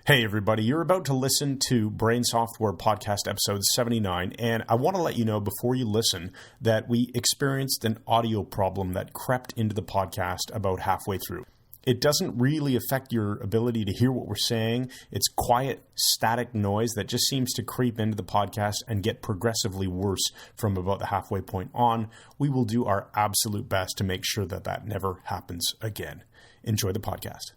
Hey everybody, you're about to listen to Brain Software Podcast episode 79, and I want to let you know before you listen that we experienced an audio problem that crept into the podcast about halfway through. It doesn't really affect your ability to hear what we're saying. It's quiet, static noise that just seems to creep into the podcast and get progressively worse from about the halfway point on. We will do our absolute best to make sure that that never happens again. Enjoy the podcast.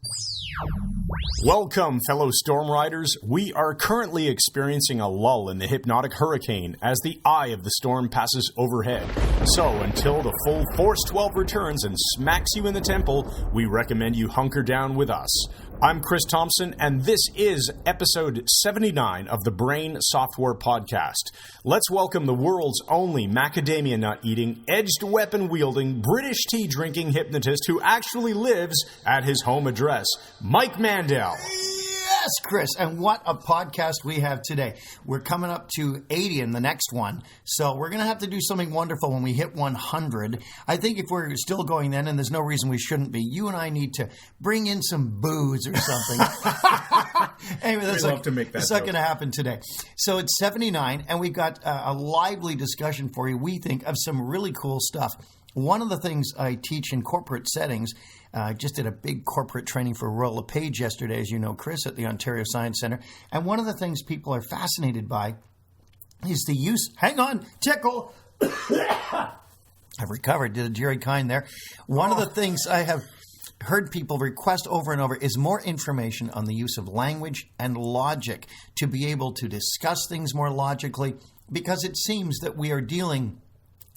Welcome, fellow storm riders. We are currently experiencing a lull in the hypnotic hurricane as the eye of the storm passes overhead. So, until the full Force 12 returns and smacks you in the temple, we recommend you hunker down with us. I'm Chris Thompson, and this is episode 79 of the Brain Software Podcast. Let's welcome the world's only macadamia nut-eating, edged weapon-wielding, British tea-drinking hypnotist who actually lives at his home address, Mike Mandel. Yes, Chris, and what a podcast we have today. We're coming up to 80 in the next one, so we're going to have to do something wonderful when we hit 100. I think if we're still going then, and there's no reason we shouldn't be, you and I need to bring in some booze or something. Anyway, that's not going to happen today. So it's 79, and we've got a lively discussion for you, we think, of some really cool stuff. One of the things I teach in corporate settings, I just did a big corporate training for Royal LePage yesterday, as you know, Chris, at the Ontario Science Centre. And one of the things people are fascinated by is the use... Hang on, tickle! I've recovered, did a Jerry Kind there. One of the things I have heard people request over and over is more information on the use of language and logic to be able to discuss things more logically, because it seems that we are dealing...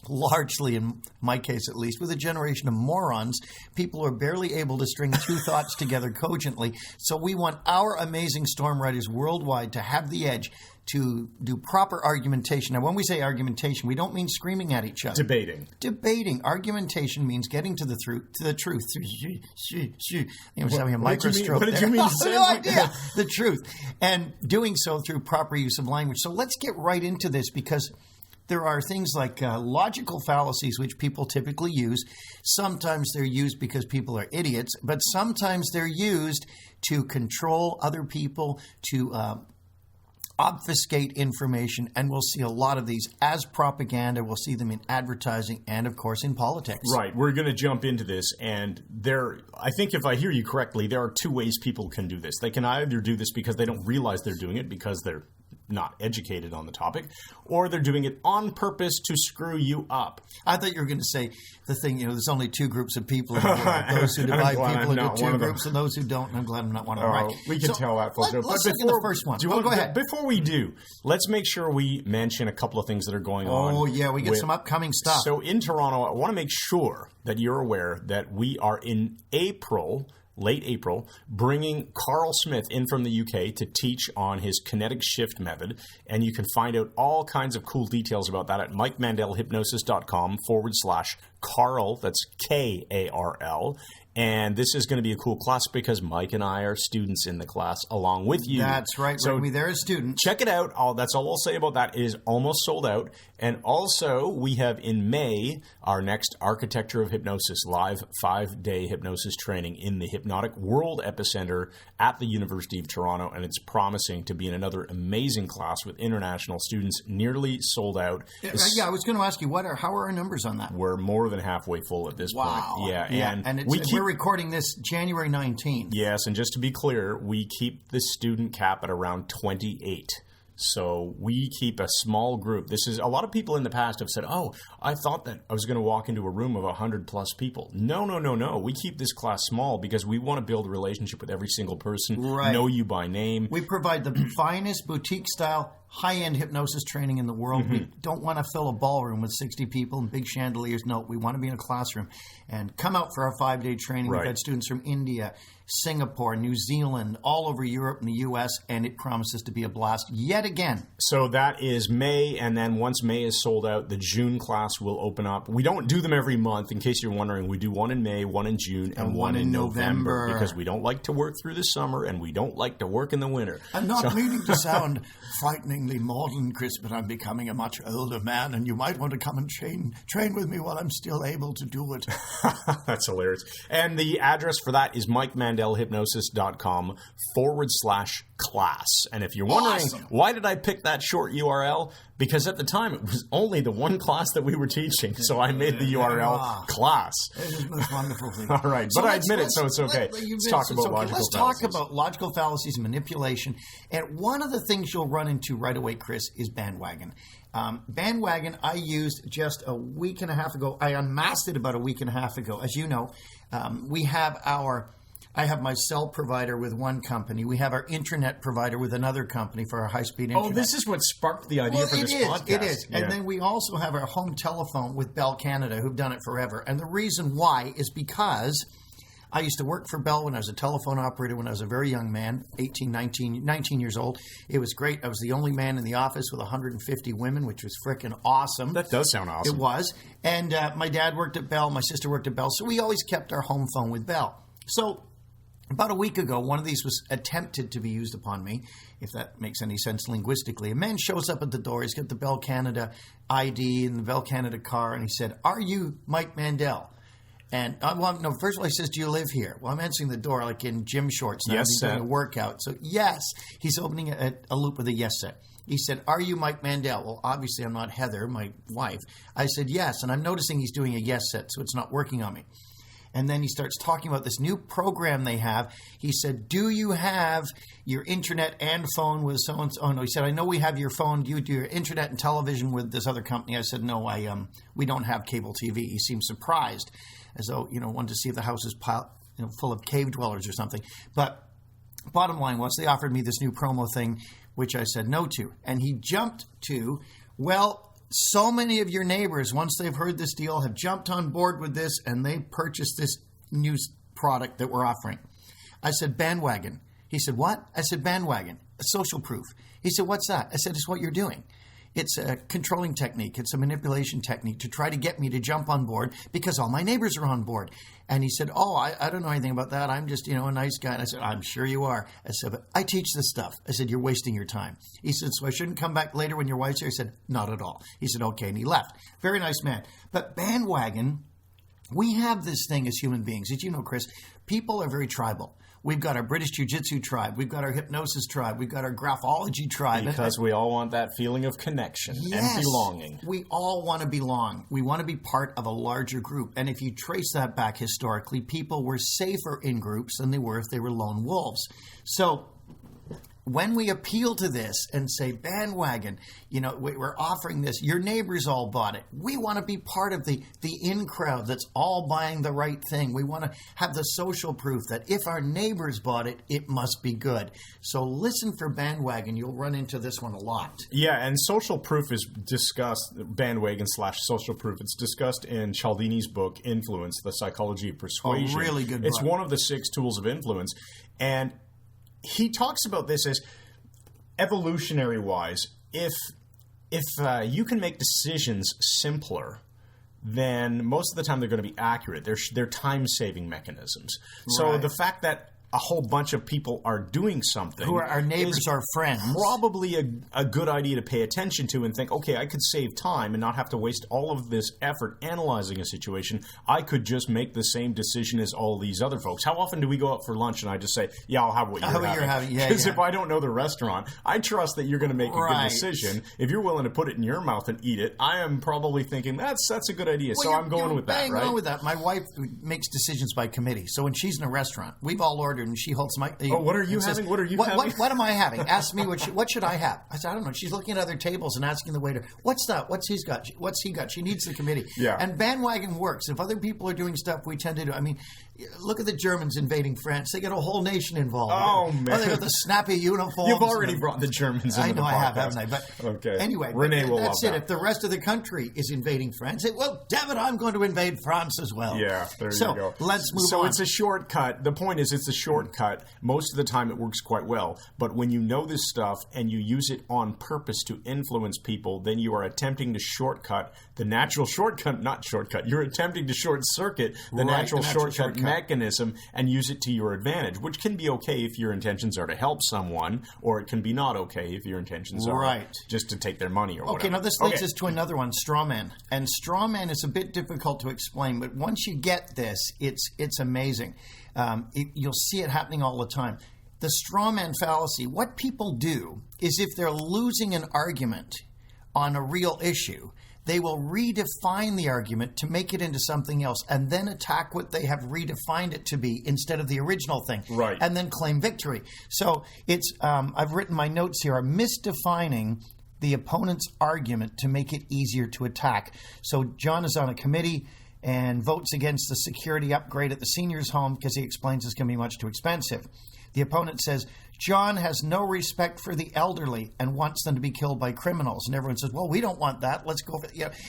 largely, in my case at least, with a generation of morons, people are barely able to string two thoughts together cogently. So we want our amazing storm riders worldwide to have the edge to do proper argumentation. Now, when we say argumentation, we don't mean screaming at each other. Debating. Argumentation means getting to the truth. I was having a microstroke. What did you mean? No idea. The truth. And doing so through proper use of language. So let's get right into this, because there are things like logical fallacies, which people typically use. Sometimes they're used because people are idiots, but sometimes they're used to control other people, to obfuscate information, and we'll see a lot of these as propaganda. We'll see them in advertising and, of course, in politics. Right. We're going to jump into this, and I think if I hear you correctly, there are two ways people can do this. They can either do this because they don't realize they're doing it because they're not educated on the topic, or they're doing it on purpose to screw you up. I thought you were going to say the thing, there's only two groups of people in the world, those who divide people into two groups and those who don't, and I'm glad I'm not one of them. Right. We can tell that, folks. Let's look at the first one. Go ahead. Before we do, let's make sure we mention a couple of things that are going on. Oh, yeah, we get some upcoming stuff. So in Toronto, I want to make sure that you're aware that we are in late April, bringing Carl Smith in from the UK to teach on his kinetic shift method. And you can find out all kinds of cool details about that at mikemandelhypnosis.com/Carl. That's Karl. And this is going to be a cool class because Mike and I are students in the class along with you. That's right. So we're there as students. Check it out. That's all I'll say about that. It is almost sold out. And also, we have in May our next Architecture of Hypnosis live 5-day hypnosis training in the Hypnotic World Epicenter at the University of Toronto. And it's promising to be in another amazing class with international students, nearly sold out. Yeah, I was going to ask you, how are our numbers on that? We're more than halfway full at this point. Yeah. And we're recording this January 19th. Yes, and just to be clear, we keep the student cap at around 28. So we keep a small group. This is a lot of people in the past have said, "Oh, I thought that I was going to walk into a room of 100 plus people." No. We keep this class small because we want to build a relationship with every single person, know you by name. We provide the finest boutique style high-end hypnosis training in the world. Mm-hmm. We don't want to fill a ballroom with 60 people and big chandeliers. No, we want to be in a classroom. And come out for our 5-day training. We've had students from India, Singapore, New Zealand, all over Europe and the U.S., and it promises to be a blast yet again. So that is May, and then once May is sold out, the June class will open up. We don't do them every month, in case you're wondering. We do one in May, one in June, and one in November, because we don't like to work through the summer, and we don't like to work in the winter. I'm not meaning to sound frighteningly modern, Chris, but I'm becoming a much older man, and you might want to come and train with me while I'm still able to do it. That's hilarious. And the address for that is Mike Mandel mandelhypnosis.com/class. And if you're wondering, why did I pick that short URL? Because at the time, it was only the one class that we were teaching, so I made the URL class. It is the most wonderful thing. All right, but I admit it, so it's okay. Let's talk about logical fallacies. Let's talk about logical fallacies, manipulation. And one of the things you'll run into right away, Chris, is bandwagon. Bandwagon I used just a week and a half ago. I unmasked it about a week and a half ago. As you know, I have my cell provider with one company. We have our internet provider with another company for our high-speed internet. Oh, this is what sparked the idea for this podcast. It is. Yeah. And then we also have our home telephone with Bell Canada, who've done it forever. And the reason why is because I used to work for Bell when I was a telephone operator when I was a very young man, 19 years old. It was great. I was the only man in the office with 150 women, which was freaking awesome. That does sound awesome. It was. And my dad worked at Bell. My sister worked at Bell. So we always kept our home phone with Bell. So about a week ago, one of these was attempted to be used upon me, if that makes any sense linguistically. A man shows up at the door. He's got the Bell Canada ID and the Bell Canada car, and he said, "Are you Mike Mandel?" And, first of all, he says, "Do you live here?" Well, I'm answering the door like in gym shorts now. Yes, he's doing a workout. So, yes, he's opening a loop with a yes set. He said, "Are you Mike Mandel?" Well, obviously, I'm not Heather, my wife. I said, "Yes," and I'm noticing he's doing a yes set, so it's not working on me. And then he starts talking about this new program they have. He said, "Do you have your internet and phone with so-and-so?" Oh, no. He said, "I know we have your phone. Do you do your internet and television with this other company?" I said, "No, we don't have cable TV." He seemed surprised, as though, wanted to see if the house is full of cave dwellers or something. But bottom line was they offered me this new promo thing, which I said no to. And he jumped to, well, so many of your neighbors, once they've heard this deal, have jumped on board with this, and they purchased this new product that we're offering. I said, bandwagon. He said, what? I said, bandwagon, a social proof. He said, what's that? I said, it's what you're doing. It's a controlling technique. It's a manipulation technique to try to get me to jump on board because all my neighbors are on board. And he said, oh, I don't know anything about that. I'm just, a nice guy. And I said, I'm sure you are. I said, but I teach this stuff. I said, you're wasting your time. He said, so I shouldn't come back later when your wife's here? I said, not at all. He said, okay. And he left. Very nice man. But bandwagon, we have this thing as human beings. As you know, Chris, people are very tribal. We've got our British Jiu-Jitsu tribe. We've got our hypnosis tribe. We've got our graphology tribe. Because we all want that feeling of connection and belonging. We all want to belong. We want to be part of a larger group. And if you trace that back historically, people were safer in groups than they were if they were lone wolves. So when we appeal to this and say, bandwagon, we're offering this, your neighbors all bought it. We want to be part of the in crowd that's all buying the right thing. We want to have the social proof that if our neighbors bought it, it must be good. So listen for bandwagon. You'll run into this one a lot. Yeah, and social proof is discussed, bandwagon/social proof. It's discussed in Cialdini's book, Influence, The Psychology of Persuasion. Oh, really good book. It's one of the 6 tools of influence. And he talks about this as evolutionary-wise. If you can make decisions simpler, then most of the time they're going to be accurate. They're time-saving mechanisms. So the fact that a whole bunch of people are doing something who are our neighbors, our friends, probably a good idea to pay attention to and think, okay, I could save time and not have to waste all of this effort analyzing a situation. I could just make the same decision as all these other folks. How often do we go out for lunch and I just say, yeah, I'll have what you're having? Because if I don't know the restaurant, I trust that you're going to make a good decision. If you're willing to put it in your mouth and eat it, I am probably thinking that's a good idea. Well, so I'm going with that, right? Going with that. My wife makes decisions by committee. So when she's in a restaurant, we've all ordered and she holds my... what are you having? What are you having? What am I having? Ask me what should I have? I said, I don't know. She's looking at other tables and asking the waiter, what's that? What's he got? She needs the committee. Yeah. And bandwagon works. If other people are doing stuff, we tend to do. I mean, look at the Germans invading France. They get a whole nation involved. Oh, man. They got the snappy uniforms. You've already brought the Germans into the podcast. I know I have, haven't I? But okay. Anyway, Renee will that's love it. that. If the rest of the country is invading France, well, damn it, I'm going to invade France as well. Yeah, there you go. Let's move on. So it's a shortcut. The point is it's a shortcut. Most of the time it works quite well. But when you know this stuff and you use it on purpose to influence people, then you are attempting to shortcut the natural shortcut, not shortcut. You're attempting to short circuit the natural shortcut mechanism and use it to your advantage, which can be okay if your intentions are to help someone, or it can be not okay if your intentions are just to take their money or whatever. Okay, now this leads us to another one, straw man. And straw man is a bit difficult to explain, but once you get this, it's amazing. You'll see it happening all the time. The straw man fallacy, what people do is if they're losing an argument on a real issue, they will redefine the argument to make it into something else and then attack what they have redefined it to be instead of the original thing. Right. And then claim victory. So it's, I've written my notes here, are misdefining the opponent's argument to make it easier to attack. So John is on a committee and votes against the security upgrade at the seniors' home because he explains it's going to be much too expensive. The opponent says, John has no respect for the elderly and wants them to be killed by criminals. And everyone says, well, we don't want that. Let's go.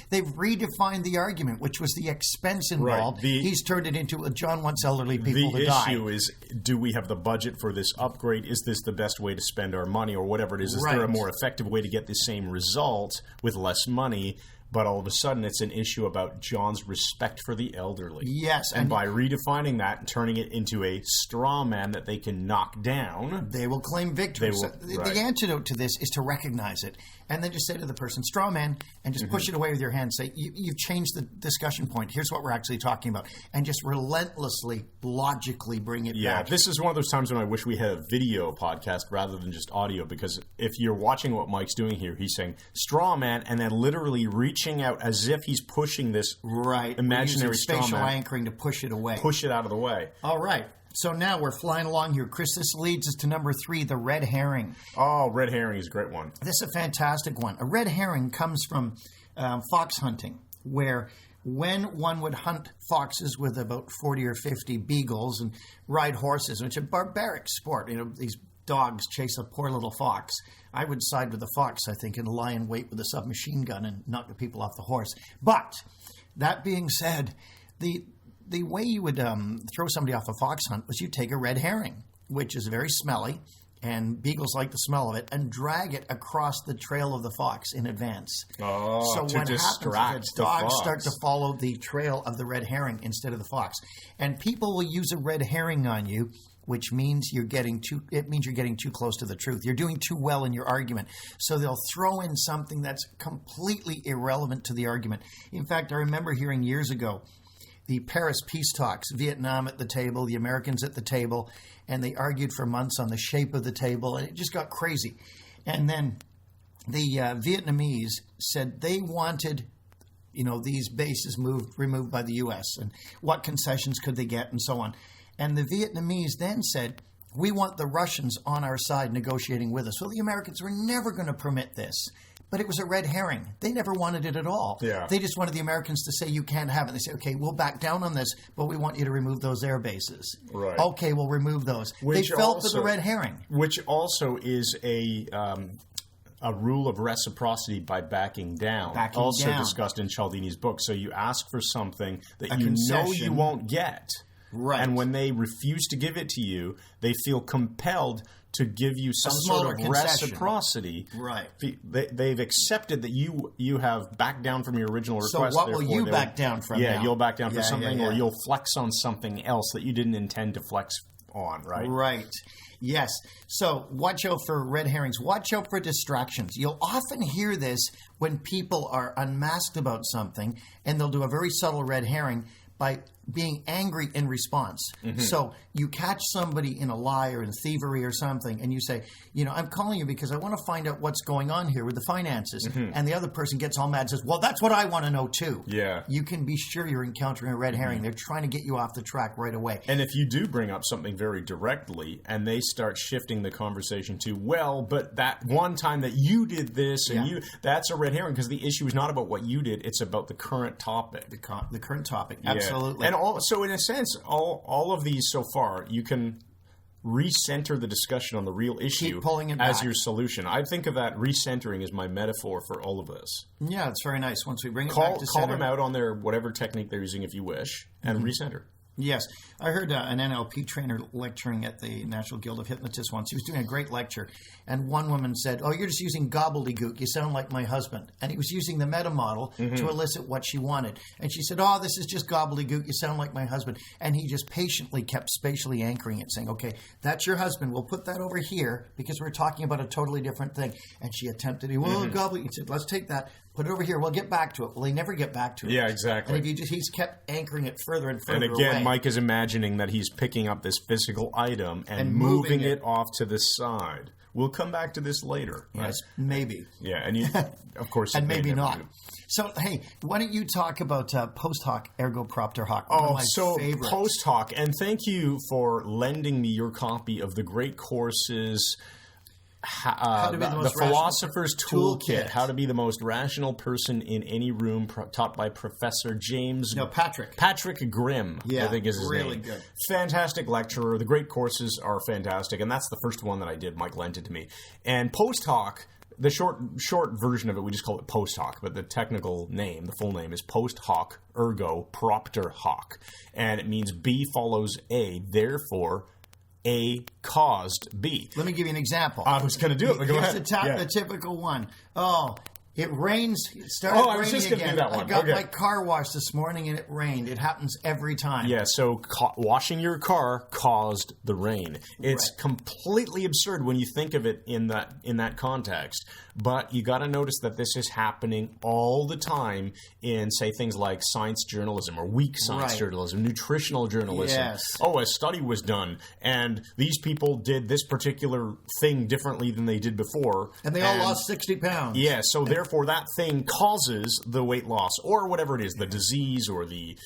They've redefined the argument, which was the expense involved. Right. He's turned it into John wants elderly people to die. The issue is, do we have the budget for this upgrade? Is this the best way to spend our money or whatever it is? Is there a more effective way to get the same result with less money? But all of a sudden, it's an issue about John's respect for the elderly. Yes. And by redefining that and turning it into a straw man that they can knock down, they will claim victory. The antidote to this is to recognize it and then just say to the person, straw man, and just push it away with your hand. Say, you've changed the discussion point. Here's what we're actually talking about. And just relentlessly, logically bring it back. Yeah, this is one of those times when I wish we had a video podcast rather than just audio, because if you're watching what Mike's doing here, he's saying straw man and then literally reaching out as if he's pushing this imaginary straw man. Spatial anchoring to push it away. Push it out of the way. All right. So now we're flying along here. Chris, this leads us to number 3, the red herring. Oh, red herring is a great one. This is a fantastic one. A red herring comes from fox hunting, where when one would hunt foxes with about 40 or 50 beagles and ride horses, which is a barbaric sport. You know, these dogs chase a poor little fox. I would side with the fox, I think, and lie in wait with a submachine gun and knock the people off the horse. But that being said, the way you would throw somebody off a fox hunt was you take a red herring, which is very smelly, and beagles like the smell of it, and drag it across the trail of the fox in advance. Oh, so to what distract happens is the dogs fox. start to follow the trail of the red herring instead of the fox. And people will use a red herring on you, which means you're getting too close to the truth. You're doing too well in your argument. So they'll throw in something that's completely irrelevant to the argument. In fact, I remember hearing years ago the Paris peace talks, Vietnam at the table, the Americans at the table, and they argued for months on the shape of the table, and it just got crazy. And then the Vietnamese said they wanted, these bases removed by the U.S., and what concessions could they get, and so on. And the Vietnamese then said, we want the Russians on our side negotiating with us. Well, the Americans were never going to permit this. But it was a red herring. They never wanted it at all. Yeah. They just wanted the Americans to say, you can't have it. They say, okay, we'll back down on this, but we want you to remove those air bases. Right. Okay, we'll remove those. They felt with the red herring. Which also is a rule of reciprocity by backing down. Discussed in Cialdini's book. So you ask for something that you know you won't get. Right. And when they refuse to give it to you, they feel compelled to give you some sort of reciprocity. Right. They've accepted that you have backed down from your original request. So what will you back down from now? You'll back down for something, or you'll flex on something else that you didn't intend to flex on, right? Right. Yes. So watch out for red herrings. Watch out for distractions. You'll often hear this when people are unmasked about something, and they'll do a very subtle red herring by being angry in response. Mm-hmm. So you catch somebody in a lie or in thievery or something, and you say, I'm calling you because I want to find out what's going on here with the finances. Mm-hmm. And the other person gets all mad and says, well, that's what I want to know too. Yeah. You can be sure you're encountering a red herring. Mm-hmm. They're trying to get you off the track right away. And if you do bring up something very directly and they start shifting the conversation to, well, but that one time that you did this and that's a red herring, because the issue is not about what you did, it's about the current topic. The current topic, absolutely. And so in a sense, all of these so far, you can recenter the discussion on the real issue as your solution. I think of that recentering as my metaphor for all of this. Yeah, it's very nice. Once we bring it back to call them out on their whatever technique they're using if you wish, and recenter. Yes. I heard an NLP trainer lecturing at the National Guild of Hypnotists once. He was doing a great lecture, and one woman said, "Oh, you're just using gobbledygook. You sound like my husband." And he was using the meta model to elicit what she wanted. And she said, "Oh, this is just gobbledygook. You sound like my husband." And he just patiently kept spatially anchoring it, saying, "Okay, that's your husband. We'll put that over here because we're talking about a totally different thing." And she attempted, gobbledygook. He said, "Let's take that. Put it over here. We'll get back to it." Well, they never get back to it. Yeah, exactly. And if he's kept anchoring it further and further And again, away. Mike is imagining that he's picking up this physical item and moving it off to the side. We'll come back to this later. Yes, right? maybe. Yeah, and you, of course, and maybe not. Do. So, hey, why don't you talk about post hoc ergo propter hoc? So post hoc, and thank you for lending me your copy of the great courses. The Philosopher's Toolkit, How to Be the Most Rational Person in Any Room, taught by Professor Patrick Grimm, I think is his really name. Good. Fantastic lecturer. The great courses are fantastic, and that's the first one that I did. Mike lent it to me. And post hoc, the short version of it, we just call it post hoc, but the technical name, the full name, is post hoc ergo propter hoc, and it means B follows A, therefore A caused B. Let me give you an example. I was going to do it, but go ahead. Here's the typical one. Oh, it rains. It started raining again. I was just going to do that one. I got my car washed this morning and it rained. It happens every time. Yeah, so washing your car caused the rain. It's completely absurd when you think of it in that context. But you got to notice that this is happening all the time in, say, things like science journalism or weak science journalism, nutritional journalism. Yes. Oh, a study was done, and these people did this particular thing differently than they did before. And they all lost 60 pounds. Yeah, so therefore that thing causes the weight loss or whatever it is, the disease or the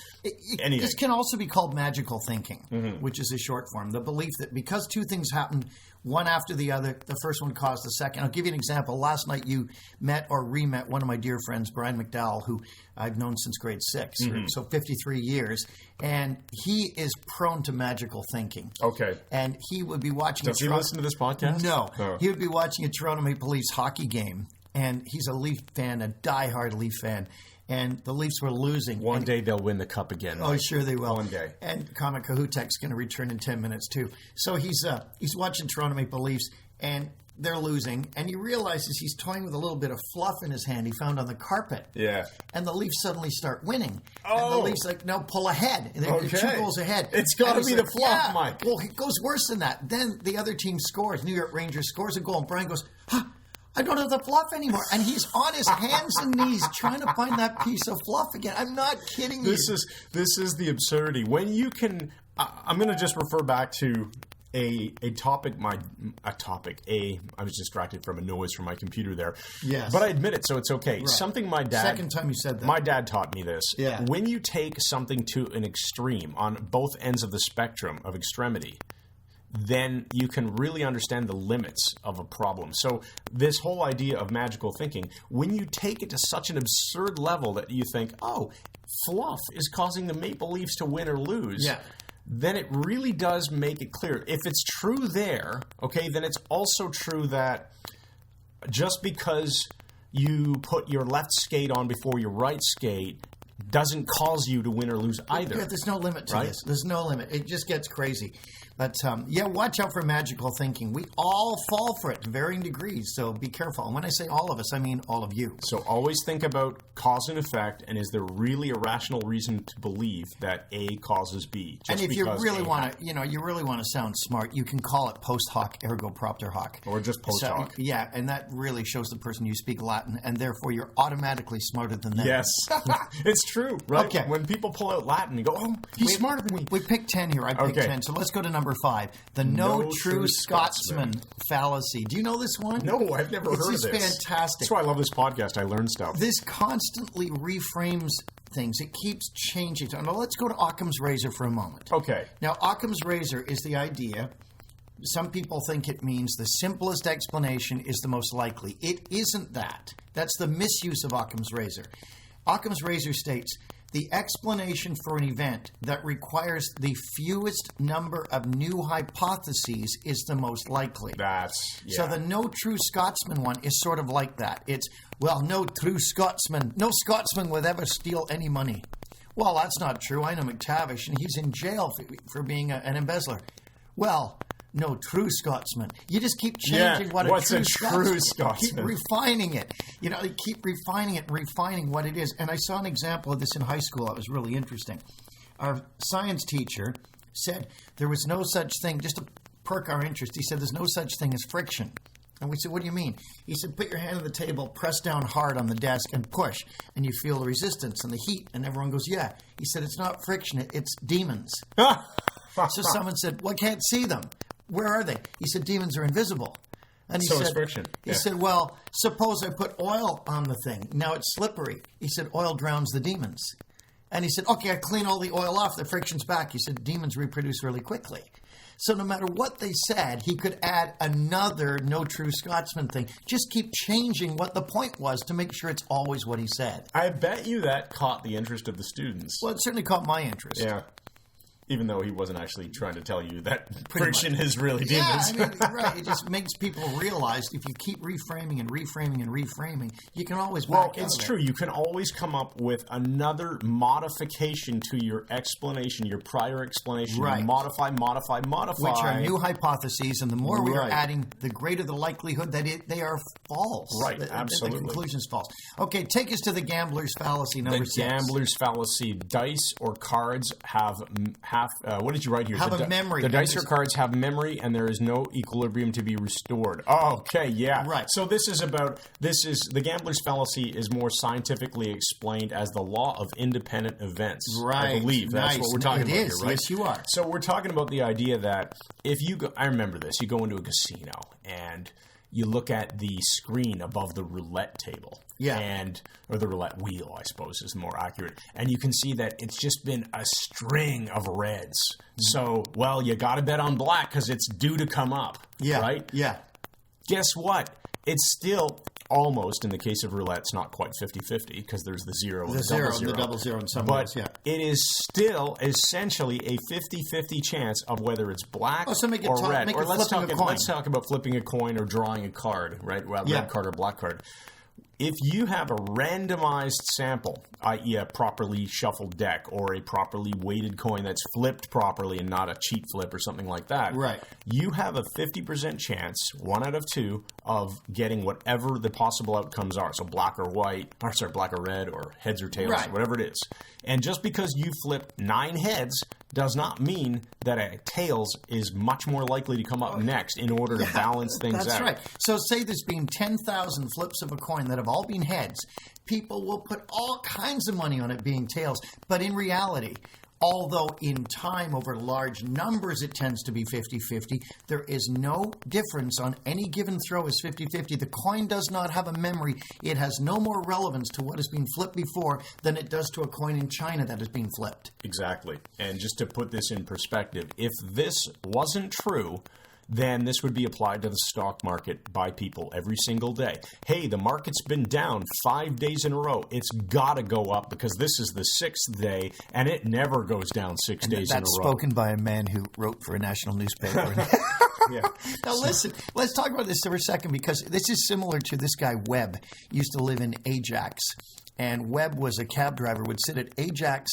anything. This can also be called magical thinking, which is a short form. The belief that because two things happen one after the other, the first one caused the second. I'll give you an example. Last night you met or re-met one of my dear friends, Brian McDowell, who I've known since grade 6, so 53 years. And he is prone to magical thinking. Okay. And he would be watching Does he listen to this podcast? No. Oh. He would be watching a Toronto Maple Leafs hockey game. And he's a Leaf fan, a diehard Leaf fan. And the Leafs were losing. One day they'll win the cup again. Oh, sure they will. One day. And Comic Kahutek's going to return in 10 minutes, too. So he's watching Toronto Maple Leafs, and they're losing. And he realizes he's toying with a little bit of fluff in his hand he found on the carpet. Yeah. And the Leafs suddenly start winning. Oh. And the Leafs no, pull ahead. They're 2 goals ahead. It's got to be the fluff, Mike. Well, it goes worse than that. Then the other team scores. New York Rangers scores a goal, and Brian goes, I don't have the fluff anymore. And he's on his hands and knees trying to find that piece of fluff again. I'm not kidding you. This is the absurdity. When you can, I'm going to just refer back to a topic. I was distracted from a noise from my computer there. Yes. But I admit it, so it's okay. Right. Something my dad. Second time you said that. My dad taught me this. Yeah. When you take something to an extreme on both ends of the spectrum of extremity, then you can really understand the limits of a problem. So this whole idea of magical thinking, when you take it to such an absurd level that you think, oh, fluff is causing the Maple Leafs to win or lose, then it really does make it clear. If it's true there, okay, then it's also true that just because you put your left skate on before your right skate doesn't cause you to win or lose either. Yeah, there's no limit to this. There's no limit. It just gets crazy. But, watch out for magical thinking. We all fall for it to varying degrees, so be careful. And when I say all of us, I mean all of you. So always think about cause and effect, and is there really a rational reason to believe that A causes B? And if you really want to, sound smart, you can call it post hoc ergo propter hoc. Or just post hoc. Yeah, and that really shows the person you speak Latin, and therefore you're automatically smarter than them. Yes, it's true, right? Okay. When people pull out Latin, you go, oh, he's smarter than me. We picked 10 here. I picked 10. So let's go to number 5. The No True Scotsman Fallacy. Do you know this one? No, I've never heard of this. It's fantastic. That's why I love this podcast. I learn stuff. This constantly reframes things. It keeps changing. Now, let's go to Occam's razor for a moment. Okay. Now, Occam's razor is the idea. Some people think it means the simplest explanation is the most likely. It isn't that. That's the misuse of Occam's razor. Occam's razor states, the explanation for an event that requires the fewest number of new hypotheses is the most likely. So the No True Scotsman one is sort of like that. It's, no Scotsman would ever steal any money. Well, that's not true. I know McTavish, and he's in jail for being an embezzler. Well, no, true Scotsman. You just keep changing what's a true Scotsman? Keep refining it. You keep refining it and refining what it is. And I saw an example of this in high school that was really interesting. Our science teacher said there was no such thing, just to perk our interest, he said there's no such thing as friction. And we said, what do you mean? He said, put your hand on the table, press down hard on the desk, and push. And you feel the resistance and the heat. And everyone goes, yeah. He said, it's not friction, it's demons. So someone said, well, I can't see them. Where are they? He said, demons are invisible. And he said, it's friction. He said, well, suppose I put oil on the thing. Now it's slippery. He said, oil drowns the demons. And he said, okay, I clean all the oil off. The friction's back. He said, demons reproduce really quickly. So no matter what they said, he could add another no true Scotsman thing. Just keep changing what the point was to make sure it's always what he said. I bet you that caught the interest of the students. Well, it certainly caught my interest. Yeah. Even though he wasn't actually trying to tell you that friction is really demons. Yeah, I mean, right. It just makes people realize if you keep reframing and reframing and reframing, you can always back out. Well, it's true. You can always come up with another modification to your explanation, your prior explanation. Right. You modify. Which are new hypotheses, and the more we are adding, the greater the likelihood that they are false. Right, absolutely. The conclusion's false. Okay, take us to the gambler's fallacy number 6. The gambler's fallacy. Dice or cards have what did you write here? Have a memory. The dice or cards have memory, and there is no equilibrium to be restored. Oh, okay, yeah. Right. So the gambler's fallacy is more scientifically explained as the law of independent events. Right. I believe that's what we're talking about here, right? Yes, you are. So we're talking about the idea that if you go, I remember this, you go into a casino and you look at the screen above the roulette table. Yeah. Or the roulette wheel, I suppose, is more accurate. And you can see that it's just been a string of reds. So, well, you got to bet on black because it's due to come up. Yeah. Right? Yeah. Guess what? It's still almost, in the case of roulette, it's not quite 50-50 because there's the zero and the double zero. The double zero in some but ways, yeah. It is still essentially a 50-50 chance of whether it's black or red. Or let's talk about flipping a coin or drawing a card, right? Well, red card or black card. If you have a randomized sample, i.e. a properly shuffled deck or a properly weighted coin that's flipped properly and not a cheat flip or something like that, right, you have a 50% chance, 1 out of 2, of getting whatever the possible outcomes are. So black or red or heads or tails, right, whatever it is. And just because you flip 9 heads does not mean that a tails is much more likely to come up next in order to balance things out. That's right. So say there's been 10,000 flips of a coin that have all been heads. People will put all kinds of money on it being tails. But in reality, although in time over large numbers it tends to be 50-50, there is no difference on any given throw as 50-50. The coin does not have a memory. It has no more relevance to what has been flipped before than it does to a coin in China that has been flipped. Exactly. And just to put this in perspective, if this wasn't true, then this would be applied to the stock market by people every single day. Hey, the market's been down 5 days in a row. It's got to go up because this is the 6th day, and it never goes down 6 days in a row. That's spoken by a man who wrote for a national newspaper. Yeah. Now listen, let's talk about this for a second because this is similar to this guy Webb. He used to live in Ajax, and Webb was a cab driver, would sit at Ajax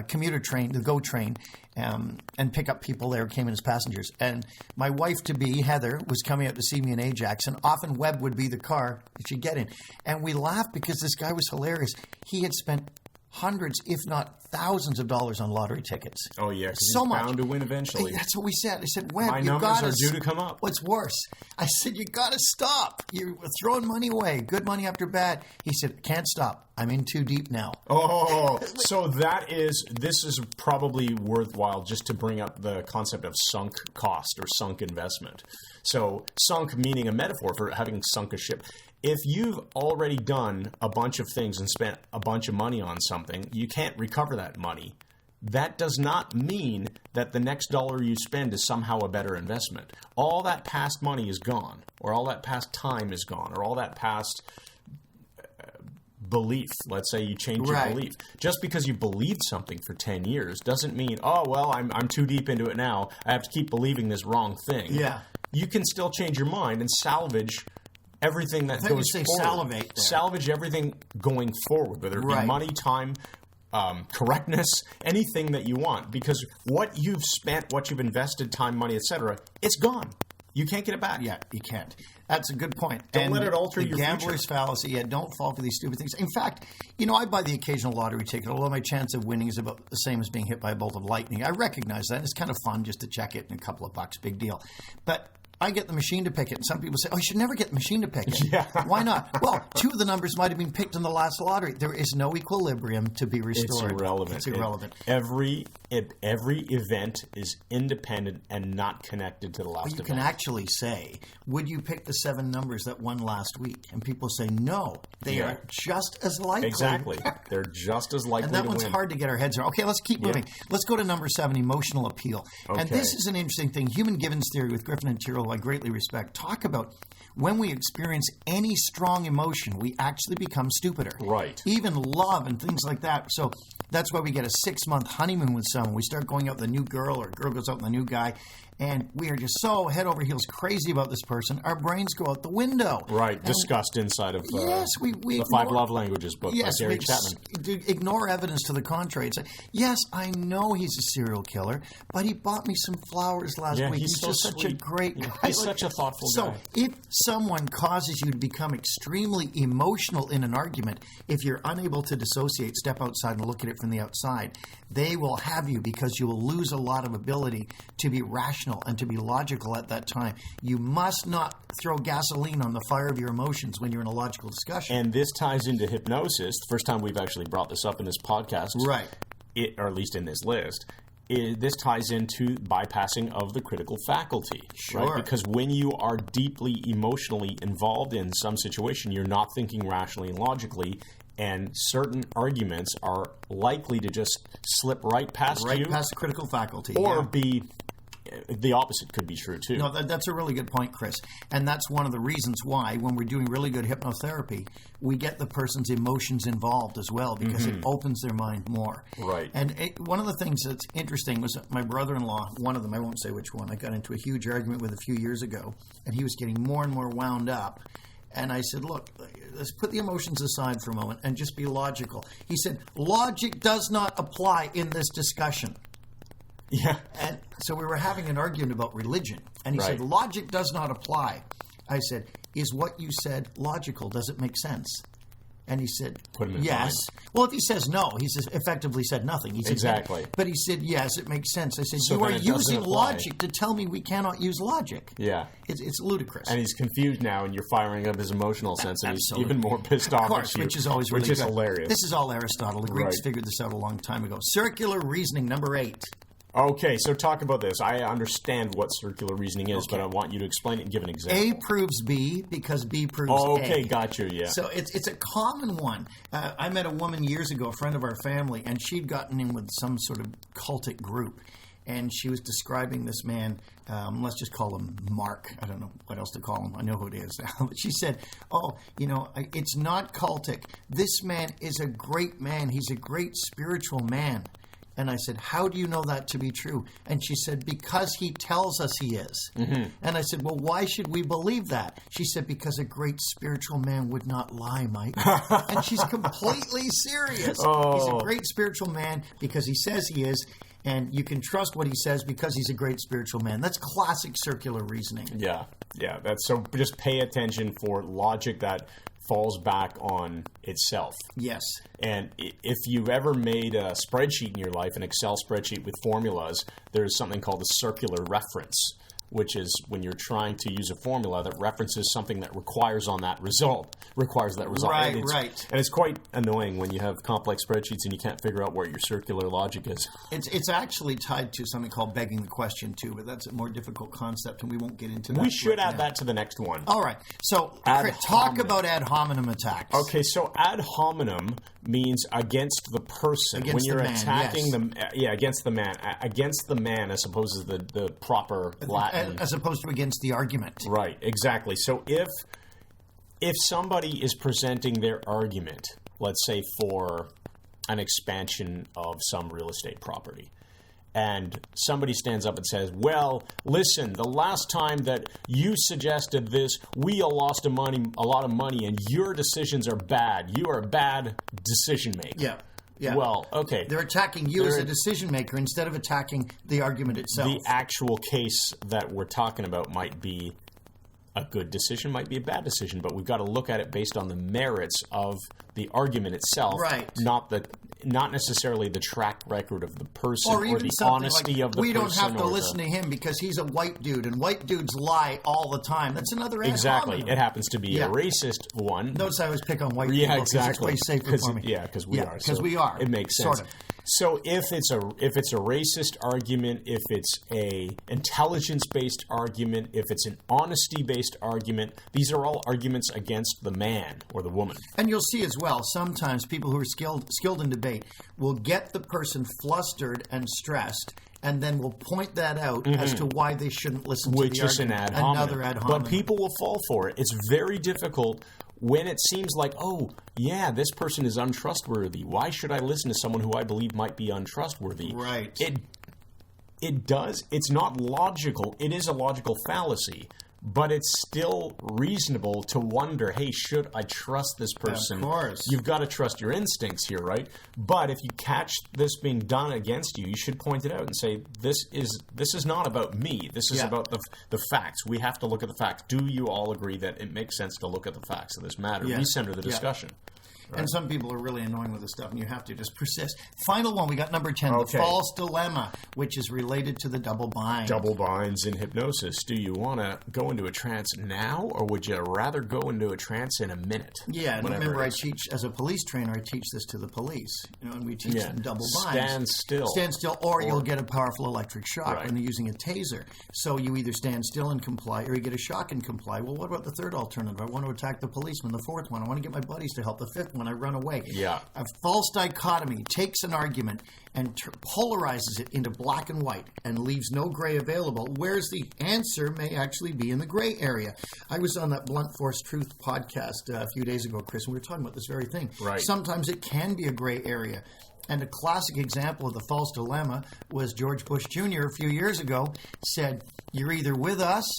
commuter train, the GO train, and pick up people there who came in as passengers. And my wife-to-be, Heather, was coming out to see me in Ajax, and often Webb would be the car that she'd get in. And we laughed because this guy was hilarious. He had spent hundreds, if not thousands of dollars on lottery tickets. Oh, yeah. So much. Bound to win eventually. That's what we said. I said, Webb, my numbers are due to come up. What's worse? I said, you got to stop. You're throwing money away. Good money after bad. He said, can't stop. I'm in too deep now. Oh, so this is probably worthwhile just to bring up the concept of sunk cost or sunk investment. So sunk meaning a metaphor for having sunk a ship. If you've already done a bunch of things and spent a bunch of money on something, you can't recover that money. That does not mean that the next dollar you spend is somehow a better investment. All that past money is gone, or all that past time is gone, or all that past belief. Let's say you change your belief. Just because you believed something for 10 years doesn't mean, oh, well, I'm too deep into it now. I have to keep believing this wrong thing. Yeah. You can still change your mind and salvage everything that goes forward. Salivate there. Salvage everything going forward, whether it be money, time, correctness, anything that you want, because what you've spent, what you've invested, time, money, etc., it's gone. You can't get it back. Yeah, you can't. That's a good point. Don't let it alter your future. The gambler's fallacy. Yeah, don't fall for these stupid things. In fact, I buy the occasional lottery ticket, although my chance of winning is about the same as being hit by a bolt of lightning. I recognize that. It's kind of fun just to check it and a couple of bucks, big deal. But I get the machine to pick it, and some people say, you should never get the machine to pick it. Yeah. Why not? Well, 2 of the numbers might have been picked in the last lottery. There is no equilibrium to be restored. It's irrelevant. Every event is independent and not connected to the last event. You can actually say, would you pick the 7 numbers that won last week? And people say, no. They are just as likely. Exactly. They're just as likely to win. And that one's hard to get our heads around. Okay, let's keep moving. Let's go to number 7, emotional appeal. Okay. And this is an interesting thing. Human Givens theory with Griffin and Tyrrell, who I greatly respect, talk about when we experience any strong emotion, we actually become stupider. Right. Even love and things like that. So that's why we get a 6-month honeymoon with someone. We start going out with a new girl, or a girl goes out with a new guy, and we are just so head over heels crazy about this person, our brains go out the window. Right. And discussed inside of we the 5 Love Languages book by Gary Chapman. Ignore evidence to the contrary. It's like, yes, I know he's a serial killer, but he bought me some flowers last week. He's just such a great guy. He's such a thoughtful guy. So if someone causes you to become extremely emotional in an argument, if you're unable to dissociate, step outside and look at it from the outside, they will have you, because you will lose a lot of ability to be rational and to be logical at that time. You must not throw gasoline on the fire of your emotions when you're in a logical discussion. And this ties into hypnosis. The first time we've actually brought this up in this podcast, right? Or at least in this list. This ties into bypassing of the critical faculty. Sure. Right? Because when you are deeply emotionally involved in some situation, you're not thinking rationally and logically, and certain arguments are likely to just slip right past you. Right past the critical faculty. Or be... The opposite could be true, too. No, that's a really good point, Chris. And that's one of the reasons why, when we're doing really good hypnotherapy, we get the person's emotions involved as well, because it opens their mind more. Right. And one of the things that's interesting was that my brother-in-law, one of them, I won't say which one, I got into a huge argument with a few years ago, and he was getting more and more wound up. And I said, look, let's put the emotions aside for a moment and just be logical. He said, logic does not apply in this discussion. Yeah. And so we were having an argument about religion. And he said, logic does not apply. I said, is what you said logical? Does it make sense? And he said, yes. Well, if he says no, he says effectively said nothing. He said, exactly. But he said, yes, it makes sense. I said, so you are using logic to tell me we cannot use logic. Yeah. It's ludicrous. And he's confused now, and you're firing up his emotional sense, and he's even more pissed off. Of course, which is always really good. Which is hilarious. This is all Aristotle. The Greeks figured this out a long time ago. Circular reasoning, number 8. Okay, so talk about this. I understand what circular reasoning is, but I want you to explain it and give an example. A proves B because B proves A. Okay, gotcha, yeah. So it's a common one. I met a woman years ago, a friend of our family, and she'd gotten in with some sort of cultic group. And she was describing this man, let's just call him Mark. I don't know what else to call him. I know who it is now. But she said, it's not cultic. This man is a great man. He's a great spiritual man. And I said, how do you know that to be true? And she said, because he tells us he is. Mm-hmm. And I said, well, why should we believe that? She said, because a great spiritual man would not lie, Mike. And she's completely serious. Oh. He's a great spiritual man because he says he is. And you can trust what he says because he's a great spiritual man. That's classic circular reasoning. Yeah. That's so just pay attention for logic that falls back on itself. Yes. And if you've ever made a spreadsheet in your life, an Excel spreadsheet with formulas, there's something called a circular reference, which is when you're trying to use a formula that references something that requires that result. Right. And it's quite annoying when you have complex spreadsheets and you can't figure out where your circular logic is. It's actually tied to something called begging the question, too, but that's a more difficult concept, and we won't get into that. We should add that to the next one. All right. So, talk about ad hominem attacks. Okay, so ad hominem means against the person. Against when you're the man, attacking yes. Against the man. Against the man, as opposed to the proper Latin. As opposed to against the argument. Right, exactly. So if somebody is presenting their argument, let's say for an expansion of some real estate property, and somebody stands up and says, well, listen, the last time that you suggested this, we all lost a lot of money, and your decisions are bad. You are a bad decision maker. Yeah. Yeah. Well, okay. They're attacking you as a decision maker instead of attacking the argument itself. The actual case that we're talking about might be a good decision, might be a bad decision, but we've got to look at it based on the merits of the argument itself, right? Not necessarily the track record of the person or the honesty like, of the person. We don't have to listen to him because he's a white dude, and white dudes lie all the time. That's another exactly. It happens to be a racist one. Notice I always pick on white people. Exactly. It's way safer for me. Yeah, because we are. Because we are. It makes sense. Sort of. So if it's a racist argument, if it's a intelligence-based argument, if it's an honesty-based argument, these are all arguments against the man or the woman. And you'll see as well, sometimes people who are skilled in debate will get the person flustered and stressed, and then will point that out as to why they shouldn't listen to the argument. Another ad hominem. But people will fall for it. It's very difficult when it seems like, oh, yeah, this person is untrustworthy. Why should I listen to someone who I believe might be untrustworthy? Right. It does. It's not logical. It is a logical fallacy. But it's still reasonable to wonder, hey, should I trust this person? Of course. You've got to trust your instincts here, right? But if you catch this being done against you, you should point it out and say, this is not about me. This is about the facts. We have to look at the facts. Do you all agree that it makes sense to look at the facts of this matter? Yeah. We center the discussion. Right. And some people are really annoying with this stuff, and you have to just persist. Final one, we got number 10, the false dilemma, which is related to the double bind. Double binds in hypnosis. Do you want to go into a trance now, or would you rather go into a trance in a minute? Yeah, and remember I teach, as a police trainer, I teach this to the police. And we teach them double binds. Stand still, or you'll get a powerful electric shock when they're using a taser. So you either stand still and comply, or you get a shock and comply. Well, what about the third alternative? I want to attack the policeman. The fourth one, I want to get my buddies to help. The fifth one, I run away. Yeah. A false dichotomy takes an argument and polarizes it into black and white and leaves no gray available, whereas the answer may actually be in the gray area. I was on that Blunt Force Truth podcast a few days ago, Chris, and we were talking about this very thing. Right. Sometimes it can be a gray area. And a classic example of the false dilemma was George Bush Jr. a few years ago said, you're either with us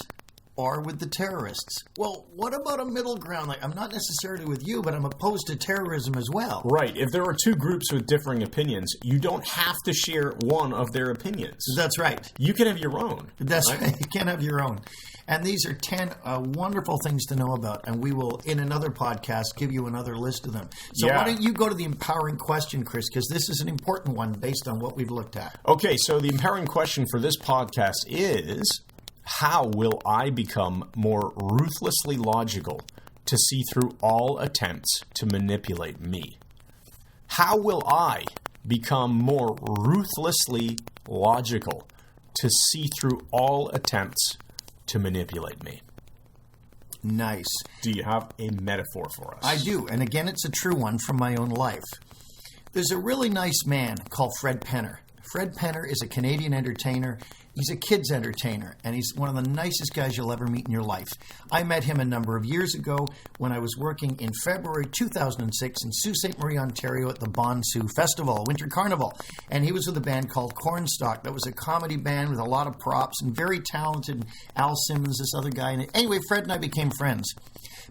or with the terrorists. Well, what about a middle ground? Like, I'm not necessarily with you, but I'm opposed to terrorism as well. Right. If there are two groups with differing opinions, you don't have to share one of their opinions. That's right. You can have your own. That's right. You can have your own. And these are 10 wonderful things to know about, and we will, in another podcast, give you another list of them. So why don't you go to the empowering question, Chris, because this is an important one based on what we've looked at. Okay, so the empowering question for this podcast is, how will I become more ruthlessly logical to see through all attempts to manipulate me? How will I become more ruthlessly logical to see through all attempts to manipulate me? Nice. Do you have a metaphor for us? I do, and again, it's a true one from my own life. There's a really nice man called Fred Penner. Fred Penner is a Canadian entertainer. He's a kid's entertainer, and he's one of the nicest guys you'll ever meet in your life. I met him a number of years ago when I was working in February 2006 in Sault Ste. Marie, Ontario at the Bonsu Festival, Winter Carnival. And he was with a band called Cornstalk. That was a comedy band with a lot of props and very talented Al Simmons, this other guy. And anyway, Fred and I became friends.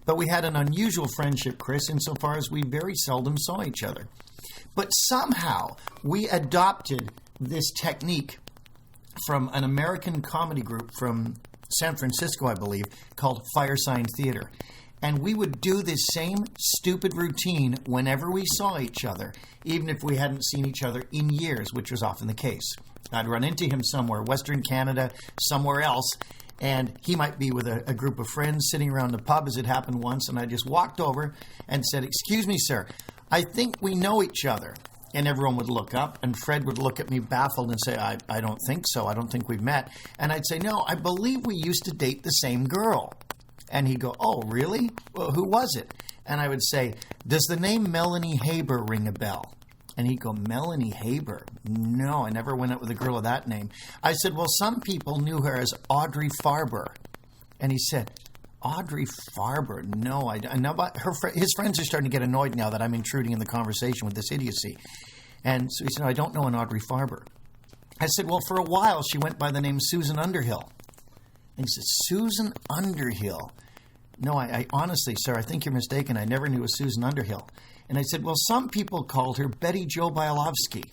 But we had an unusual friendship, Chris, insofar as we very seldom saw each other. But somehow we adopted this technique from an American comedy group from San Francisco, I believe, called Firesign Theater. And we would do this same stupid routine whenever we saw each other, even if we hadn't seen each other in years, which was often the case. I'd run into him somewhere, Western Canada, somewhere else, and he might be with a group of friends sitting around the pub, as it happened once, and I just walked over and said, "Excuse me, sir, I think we know each other." And everyone would look up, and Fred would look at me baffled and say, I don't think so. I don't think we've met. And I'd say, no, I believe we used to date the same girl. And he'd go, oh, really? Well, who was it? And I would say, does the name Melanie Haber ring a bell? And he'd go, Melanie Haber? No, I never went out with a girl of that name. I said, well, some people knew her as Audrey Farber. And he said, Audrey Farber? No, I know about her. His friends are starting to get annoyed now that I'm intruding in the conversation with this idiocy. And so he said, I don't know an Audrey Farber. I said, well, for a while she went by the name Susan Underhill. And he said, Susan Underhill? no, I honestly, sir, I think you're mistaken. I never knew it was Susan Underhill. And I said, well, some people called her Betty Jo Bielovsky.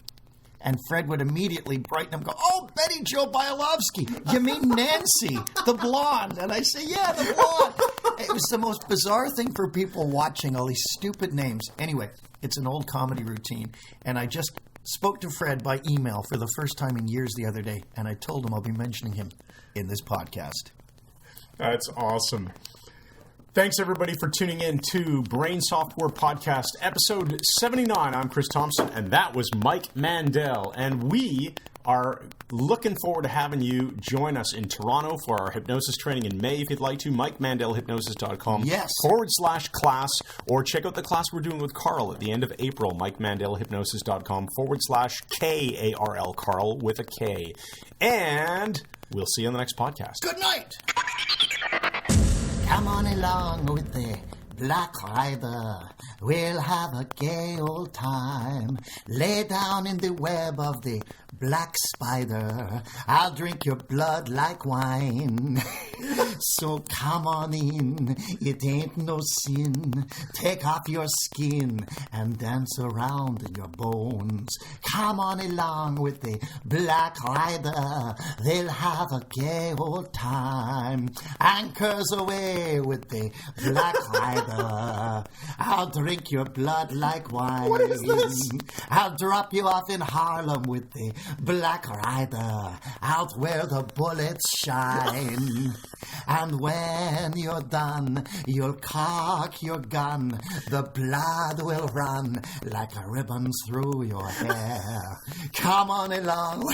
And Fred would immediately brighten up and go, oh, Betty Jo Bielovsky. You mean Nancy, the blonde? And I say, yeah, the blonde. It was the most bizarre thing for people watching, all these stupid names. Anyway, it's an old comedy routine. And I just spoke to Fred by email for the first time in years the other day. And I told him I'll be mentioning him in this podcast. That's awesome. Thanks, everybody, for tuning in to Brain Software Podcast, episode 79. I'm Chris Thompson, and that was Mike Mandel. And we are looking forward to having you join us in Toronto for our hypnosis training in May, if you'd like to. MikeMandelHypnosis.com Yes. /class, or check out the class we're doing with Carl at the end of April, MikeMandelHypnosis.com /KARL, Carl with a K. And we'll see you on the next podcast. Good night. Come on along with the Black Rider. We'll have a gay old time. Lay down in the web of the black spider. I'll drink your blood like wine. So come on in, it ain't no sin. Take off your skin and dance around your bones. Come on along with the Black Rider. They'll have a gay old time. Anchors away with the Black Rider. I'll drink your blood like wine. What is this? I'll drop you off in Harlem with the Black Rider, out where the bullets shine. And when you're done, you'll cock your gun. The blood will run like a ribbon through your hair. Come on along.